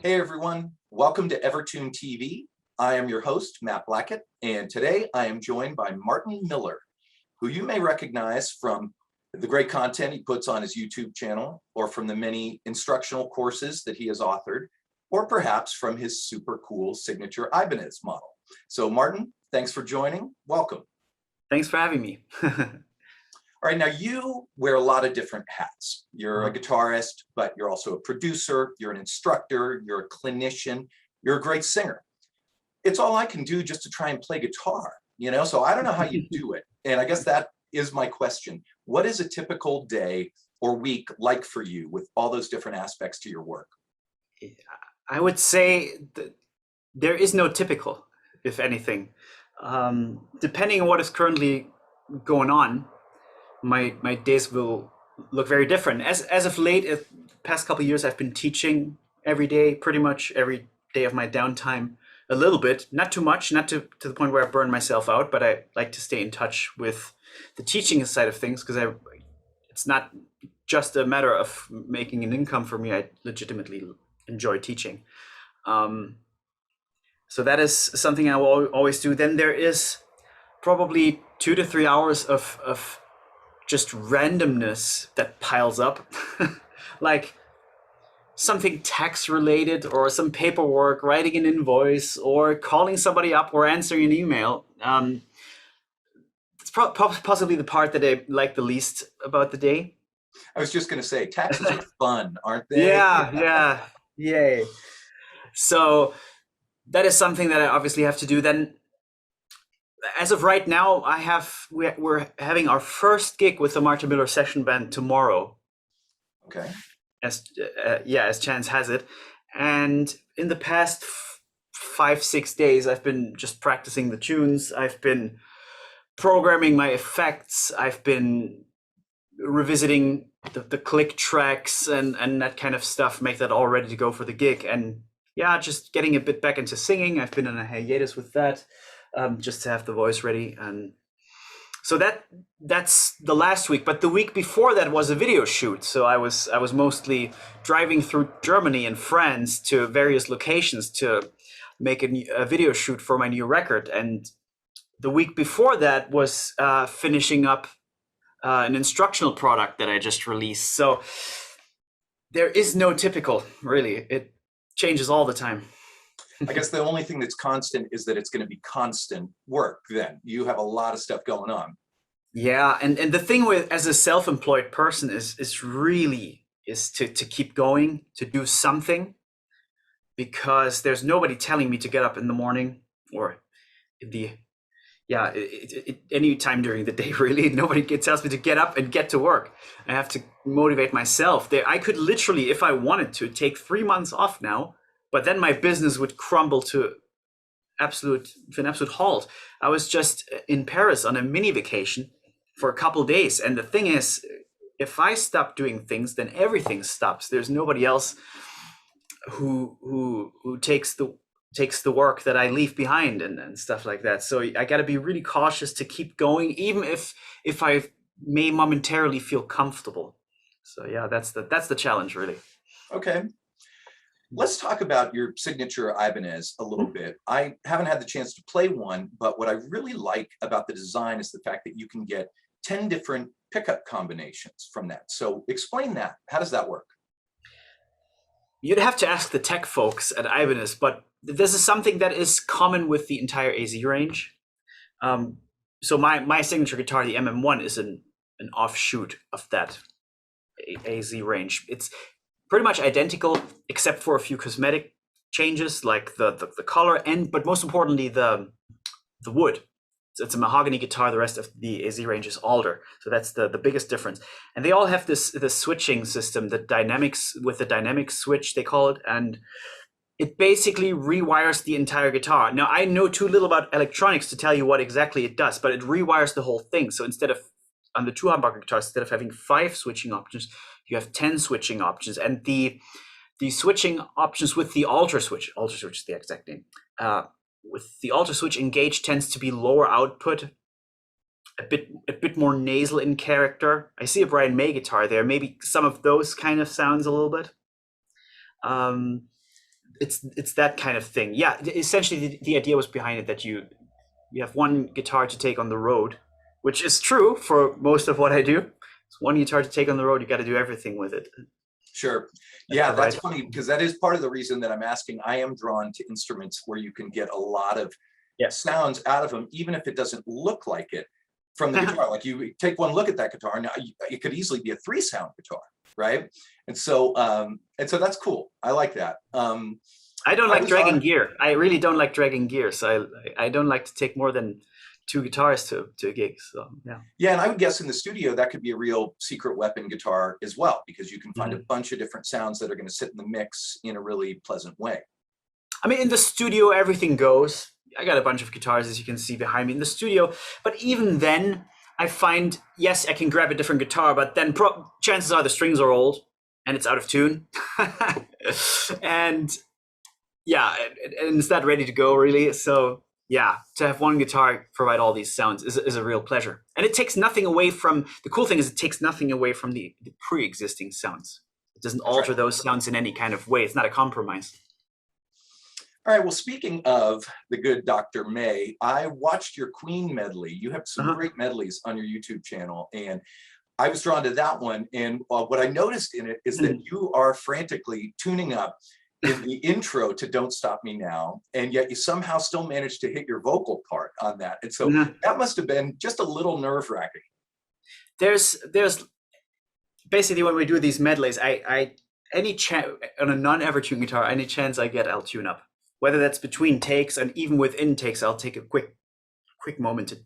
Hey everyone, welcome to EverTune TV. I am your host, Matt Blackett, and today I am joined by Martin Miller, who you may recognize from the great content he puts on his YouTube channel, or from the many instructional courses that he has authored, or perhaps from his super cool signature Ibanez model. So Martin, thanks for joining. Welcome. Thanks for having me. All right, now you wear a lot of different hats. You're a guitarist, but you're also a producer, you're an instructor, you're a clinician, you're a great singer. It's all I can do just to try and play guitar, so I don't know how you do it. And I guess that is my question. What is a typical day or week like for you with all those different aspects to your work? I would say that there is no typical, if anything. Depending on what is currently going on, my days will look very different. As of late, the past couple of years, I've been teaching every day, pretty much every day of my downtime, a little bit, not too much, not to the point where I burn myself out, but I like to stay in touch with the teaching side of things because it's not just a matter of making an income for me. I legitimately enjoy teaching. So that is something I will always do. Then there is probably 2 to 3 hours of just randomness that piles up, like something tax related or some paperwork, writing an invoice or calling somebody up or answering an email. It's possibly the part that I like the least about the day. I was just going to say, taxes are fun, aren't they? Yeah, yay. So that is something that I obviously have to do. Then as of right now, we're having our first gig with the Martin Miller session band tomorrow. Okay. As chance has it, and in the past 5-6 days, I've been just practicing the tunes. I've been programming my effects. I've been revisiting the click tracks and that kind of stuff. Make that all ready to go for the gig. And yeah, just getting a bit back into singing. I've been on a hiatus with that. Just to have the voice ready. And so that's the last week, but the week before that was a video shoot. So I was mostly driving through Germany and France to various locations to make a video shoot for my new record. And the week before that was finishing up an instructional product that I just released. So there is no typical, really. It changes all the time. I guess the only thing that's constant is that it's going to be constant work then. You have a lot of stuff going on. Yeah, and the thing with as a self-employed person is to keep going, to do something, because there's nobody telling me to get up in the morning or any time during the day, really. Nobody tells me to get up and get to work. I have to motivate myself. I could literally, if I wanted to, take 3 months off now, but then my business would crumble to an absolute halt. I was just in Paris on a mini vacation for a couple of days, and the thing is, if I stop doing things, then everything stops. There's nobody else who takes the work that I leave behind and stuff like that. So I got to be really cautious to keep going, even if I may momentarily feel comfortable. So yeah, that's the challenge, really. Okay. Let's talk about your signature Ibanez a little bit. I haven't had the chance to play one, but what I really like about the design is the fact that you can get 10 different pickup combinations from that. So explain that. How does that work? You'd have to ask the tech folks at Ibanez, but this is something that is common with the entire AZ range. So my signature guitar, the MM1, is an offshoot of that AZ range. It's pretty much identical, except for a few cosmetic changes, like the color, but most importantly, the wood. So it's a mahogany guitar. The rest of the AZ range is alder. So that's the biggest difference. And they all have this switching system, the dynamic switch, they call it. And it basically rewires the entire guitar. Now, I know too little about electronics to tell you what exactly it does, but it rewires the whole thing. So instead of, on the two humbucker guitars, instead of having 5 switching options, you have 10 switching options. And the switching options with the alter switch is the exact name, with the alter switch engaged tends to be lower output, a bit more nasal in character. I see a Brian May guitar there, maybe some of those kind of sounds a little bit. it's that kind of thing. Yeah, essentially the idea was behind it that you have one guitar to take on the road, which is true for most of what I do. It's one guitar to take on the road. You got to do everything with it. Sure. Yeah, that's funny because that is part of the reason that I'm asking. I am drawn to instruments where you can get a lot of sounds out of them, even if it doesn't look like it from the guitar. Like you take one look at that guitar, now it could easily be a 3-sound guitar, right? And so that's cool. I like that. I don't like dragging gear. I really don't like dragging gear. So I don't like to take more than 2 guitars to a gig. So yeah. Yeah, and I would guess in the studio that could be a real secret weapon guitar as well, because you can find a bunch of different sounds that are going to sit in the mix in a really pleasant way. I mean, in the studio, everything goes. I got a bunch of guitars, as you can see behind me in the studio. But even then, I find, yes, I can grab a different guitar, but then chances are the strings are old and it's out of tune. And yeah, and it's not ready to go, really. So yeah, to have one guitar provide all these sounds is a real pleasure. And it takes nothing away from, the cool thing is it takes nothing away from the pre-existing sounds. It doesn't alter those sounds in any kind of way. It's not a compromise. All right, well, speaking of the good Dr. May, I watched your Queen medley. You have some great medleys on your YouTube channel, and I was drawn to that one. And what I noticed in it is that you are frantically tuning up in the intro to Don't Stop Me Now, and yet you somehow still managed to hit your vocal part on that. And so that must have been just a little nerve-wracking. There's basically, when we do these medleys, any chance on a non-EverTune guitar, any chance I get, I'll tune up. Whether that's between takes and even within takes, I'll take a quick moment to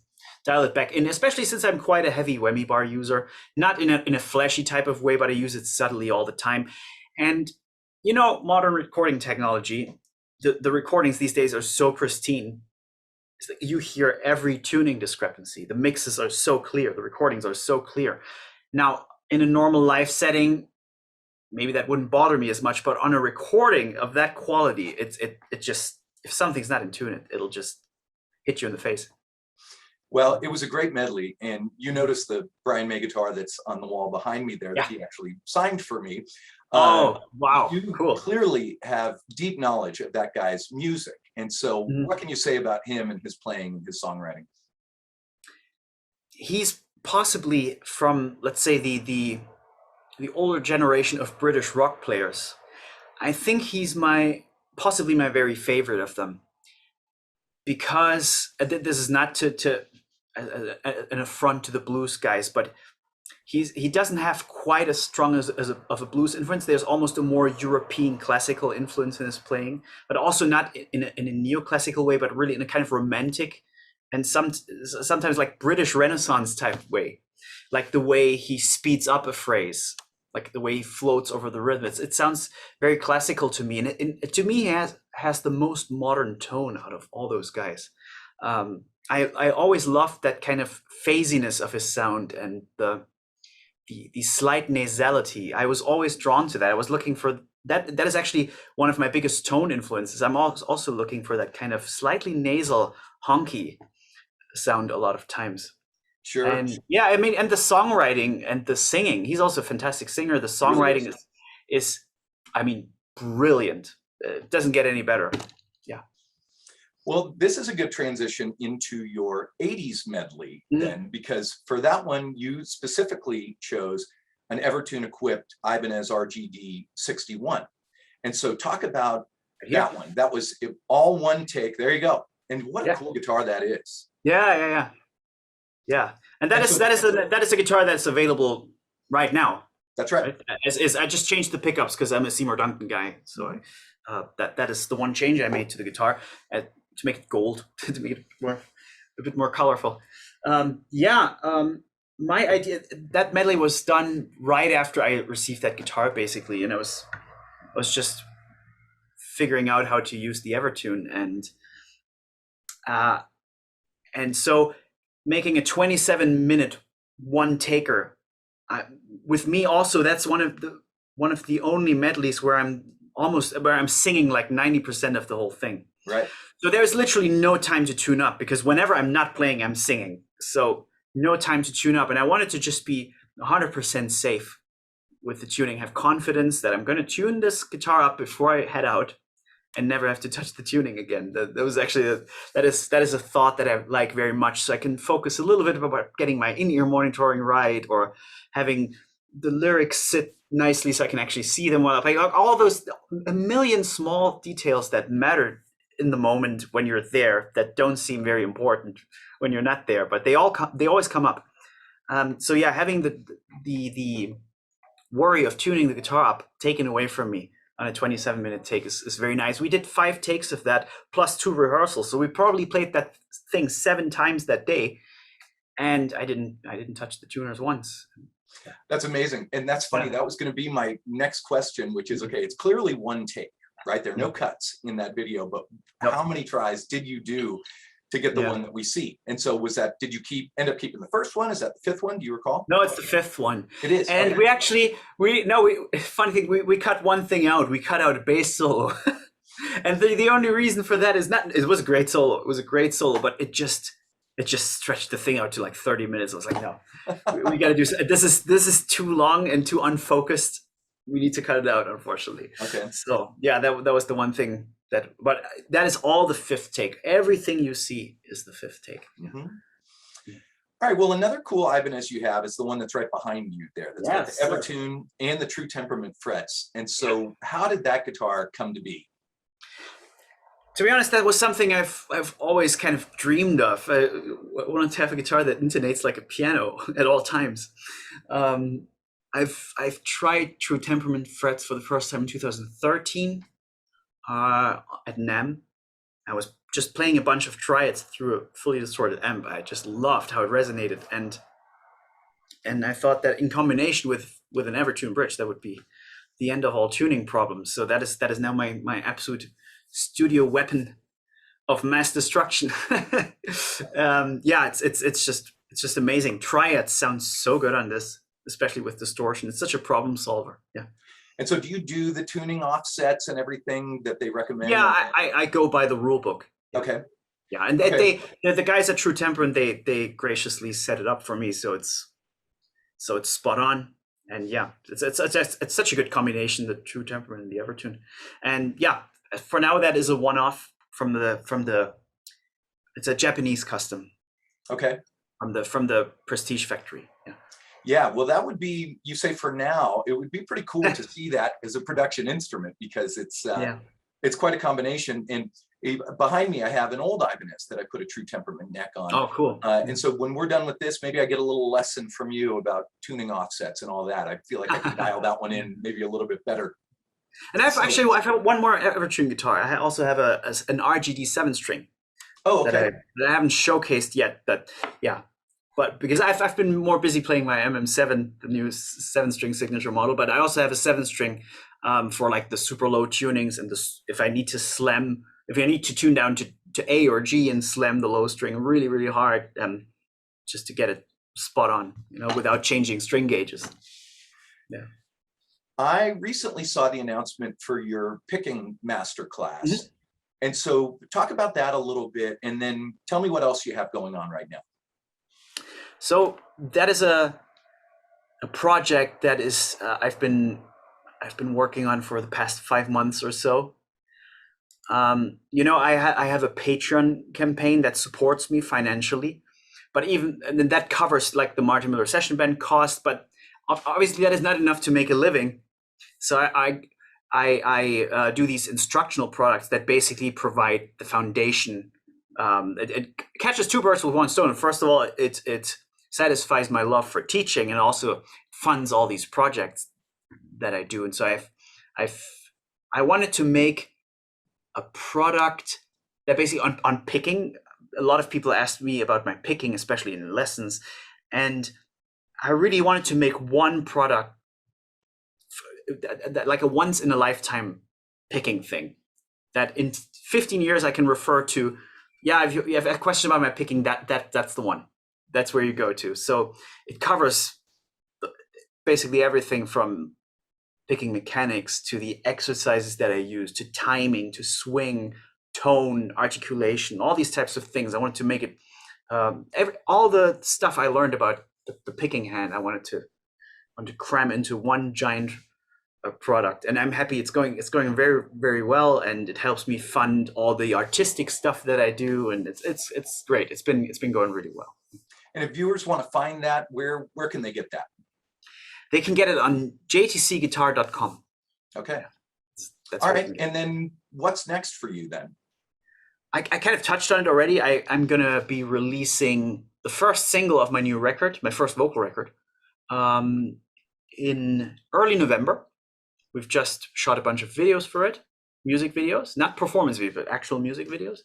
dial it back in, especially since I'm quite a heavy whammy bar user, not in a flashy type of way, but I use it subtly all the time. And you know, modern recording technology, the recordings these days are so pristine. It's like you hear every tuning discrepancy. The mixes are so clear. The recordings are so clear. Now, in a normal live setting, maybe that wouldn't bother me as much, but on a recording of that quality, it just, if something's not in tune, it'll just hit you in the face. Well, it was a great medley, and you notice the Brian May guitar that's on the wall behind me there that he actually signed for me. Oh, wow, you cool. Clearly have deep knowledge of that guy's music. And so what can you say about him and his playing and his songwriting? He's possibly from, let's say, the older generation of British rock players. I think he's possibly my very favorite of them, because this is not to an affront to the blues guys, but he doesn't have quite as strong of a blues influence. There's almost a more European classical influence in his playing, but also not in a neoclassical way, but really in a kind of romantic and sometimes like British Renaissance type way, like the way he speeds up a phrase, like the way he floats over the rhythm. It sounds very classical to me, and to me he has the most modern tone out of all those guys. I always loved that kind of phasiness of his sound and the slight nasality. I was always drawn to that. I was looking for that. That is actually one of my biggest tone influences. I'm also looking for that kind of slightly nasal, honky sound a lot of times. Sure. And yeah, I mean, and the songwriting and the singing. He's also a fantastic singer. The songwriting is I mean, brilliant. It doesn't get any better. Yeah. Well, this is a good transition into your 80s medley then, because for that one, you specifically chose an EverTune equipped Ibanez RGD 61. And so talk about that one. That was all one take. There you go. And what a cool guitar that is. Yeah. And that is a guitar that's available right now. That's right. I just changed the pickups because I'm a Seymour Duncan guy. So that is the one change I made to the guitar to make it gold, to make it a bit more colorful. My idea, that medley was done right after I received that guitar, basically, and I was just figuring out how to use the EverTune, and so making a 27-minute one taker with me also. That's one of the only medleys where I'm singing like 90% of the whole thing. Right. So there's literally no time to tune up, because whenever I'm not playing, I'm singing. So no time to tune up. And I wanted to just be 100% safe with the tuning, have confidence that I'm going to tune this guitar up before I head out. and never have to touch the tuning again. That was actually that is a thought that I like very much. So I can focus a little bit about getting my in-ear monitoring right, or having the lyrics sit nicely so I can actually see them while I play. Like all those a million small details that matter in the moment when you're there that don't seem very important when you're not there, but they always come up. So yeah, having the worry of tuning the guitar up taken away from me on a 27-minute take is very nice. We did 5 takes of that plus 2 rehearsals, so we probably played that thing 7 times that day, and I didn't touch the tuners once. That's amazing, and that's funny. Yeah. That was going to be my next question, which is, okay, it's clearly one take, right? There are no cuts in that video, but how many tries did you do to get the one that we see? And so did you end up keeping the first one? Is that the 5th one? Do you recall? No, it's the 5th one. It is. And funny thing, we cut one thing out. We cut out a bass solo. And the only reason for that is it was a great solo. It was a great solo, but it just stretched the thing out to like 30 minutes. I was like, no, we got to do this is too long and too unfocused. We need to cut it out, unfortunately. Okay. So yeah, that was the one thing but that is all the 5th take. Everything you see is the 5th take. Mm-hmm. All right. Well, another cool Ibanez you have is the one that's right behind you there. That's got the EverTune and the True Temperament frets. And so, how did that guitar come to be? To be honest, that was something I've always kind of dreamed of. I wanted to have a guitar that intonates like a piano at all times. I've tried True Temperament frets for the first time in 2013 at Numb. I was just playing a bunch of triads through a fully distorted amp. I just loved how it resonated, and I thought that in combination with an EverTune bridge, that would be the end of all tuning problems. So that is now my absolute studio weapon of mass destruction. Yeah, it's just amazing. Triads sounds so good on this, especially with distortion. It's such a problem solver. Yeah. And so, do you do the tuning offsets and everything that they recommend? Yeah, I go by the rule book. Okay. Yeah, and the guys at True Temperament, they graciously set it up for me, so it's spot on. And yeah, it's such a good combination, the True Temperament and the EverTune. And yeah, for now that is a one-off from the it's a Japanese custom. Okay. From the Prestige factory. Yeah. Yeah, well, that would be, you say for now, it would be pretty cool to see that as a production instrument, because it's quite a combination. And behind me, I have an old Ibanez that I put a True Temperament neck on. Oh, cool. And so when we're done with this, maybe I get a little lesson from you about tuning offsets and all that. I feel like I can dial that one in maybe a little bit better. And I've one more EverTune guitar. I also have an RGD 7-string. Oh, okay. That I haven't showcased yet, but yeah. But because I've been more busy playing my MM7, the new 7-string signature model, but I also have a 7-string for like the super low tunings, and if I need to tune down to A or G and slam the low string really, really hard, just to get it spot on, without changing string gauges. Yeah. I recently saw the announcement for your picking masterclass. Mm-hmm. And so talk about that a little bit, and then tell me what else you have going on right now. So that is a project that is I've been working on for the past 5 months or so. I have a Patreon campaign that supports me financially, and then that covers like the Martin Miller session band cost. But obviously that is not enough to make a living. So I do these instructional products that basically provide the foundation. It catches 2 birds with 1 stone. First of all, it satisfies my love for teaching, and also funds all these projects that I do. And so I wanted to make a product that basically on picking. A lot of people asked me about my picking, especially in lessons, and I really wanted to make one product that like a once in a lifetime picking thing that in 15 years I can refer to. Yeah, if you have a question about my picking, that's the one. That's where you go to. So it covers basically everything from picking mechanics to the exercises that I use, to timing, to swing, tone, articulation, all these types of things. I wanted to make it all the stuff I learned about the picking hand. I wanted to cram into one giant product, and I'm happy it's going very, very well, and it helps me fund all the artistic stuff that I do, and it's great. It's been going really well. And if viewers want to find that, where can they get that? They can get it on jtcguitar.com. Okay. That's all right. And then what's next for you then? I kind of touched on it already. I'm gonna be releasing the first single of my new record, my first vocal record, in early November. We've just shot a bunch of videos for it, music videos, not performance videos, but actual music videos.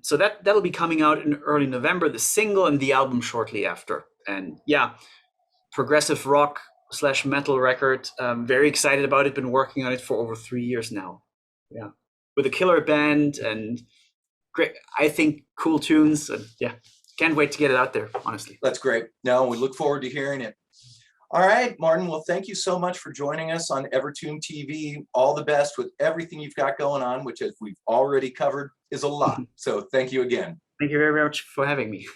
So that'll be coming out in early November, the single, and the album shortly after. And yeah, progressive rock / metal record. Very excited about it. Been working on it for over 3 years now. Yeah, with a killer band and great, I think, cool tunes. And yeah, can't wait to get it out there, honestly. That's great. No, we look forward to hearing it. All right, Martin. Well, thank you so much for joining us on EverTune TV. All the best with everything you've got going on, which, as we've already covered, is a lot. So thank you again. Thank you very much for having me.